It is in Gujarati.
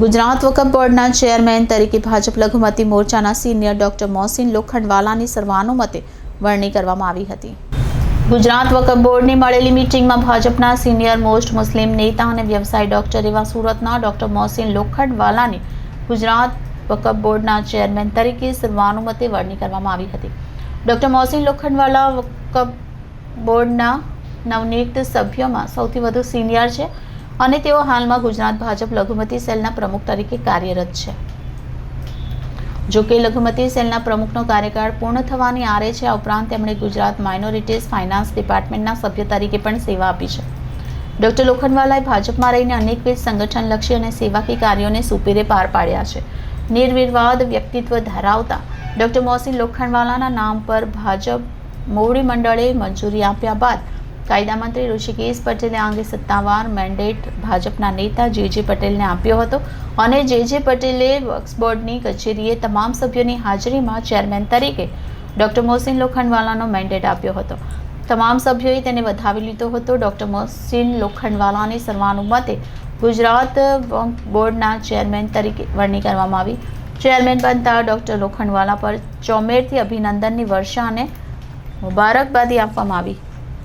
ગુજરાત વકફ બોર્ડના ચેરમેન તરીકે ભાજપ લઘુમતી મોરચાના સિનિયર ડોક્ટર મોહસિન લોખંડવાલાની સર્વાનુમતે વરણી કરવામાં આવી હતી। ગુજરાત વકફ બોર્ડની મળેલી મીટિંગમાં ભાજપના સિનિયર મોસ્ટ મુસ્લિમ નેતા અને વ્યવસાય ડોક્ટર એવા સુરતના ડોક્ટર મોહસિન લોખંડવાલાની ગુજરાત વકફ બોર્ડના ચેરમેન તરીકે સર્વાનુમતે વરણી કરવામાં આવી હતી। ડોક્ટર મોહસિન લોખંડવાલા વકફ બોર્ડના નવનિયુક્ત સભ્યોમાં સૌથી વધુ સિનિયર છે અને તેઓ હાલમાં ગુજરાત ભાજપ લઘુમતી સેલના પ્રમુખ તરીકે કાર્યરત છે। જો કે લઘુમતી સેલના પ્રમુખનો કાર્યકાળ પૂર્ણ થવાની આરે છે। આ ઉપરાંત તેમણે ગુજરાત માઇનોરિટીઝ ફાઇનાન્સ ડિપાર્ટમેન્ટના સભ્ય તરીકે પણ સેવા આપી છે। ડોક્ટર લોખંડવાલાએ ભાજપમાં રહીને અનેકવિધ સંગઠનલક્ષી અને સેવાકીય કાર્યોને સુપેરે પાર પાડ્યા છે। નિર્વિવાદ વ્યક્તિત્વ ધરાવતા ડોક્ટર મોહસિન લોખંડવાલાના નામ પર ભાજપ મોવડી મંડળે મંજૂરી આપ્યા બાદ કાયદા મંત્રી ઋષિકેશ પટેલે આ અંગે સત્તાવાર મેન્ડેટ ભાજપના નેતા જે પટેલને આપ્યો હતો અને જે પટેલે વક્ફ બોર્ડની કચેરીએ તમામ સભ્યોની હાજરીમાં ચેરમેન તરીકે ડોક્ટર મોહસિન લોખંડવાલાનો મેન્ડેટ આપ્યો હતો। તમામ સભ્યોએ તેને વધાવી લીધો હતો। ડોક્ટર મોહસિન લોખંડવાલાની સર્વાનુમતે ગુજરાત વક્ફ બોર્ડના ચેરમેન તરીકે વરણી કરવામાં આવી। ચેરમેન બનતા ડોક્ટર લોખંડવાલા પર ચોમેરથી અભિનંદનની વર્ષા અને મુબારકબાદી આપવામાં આવી।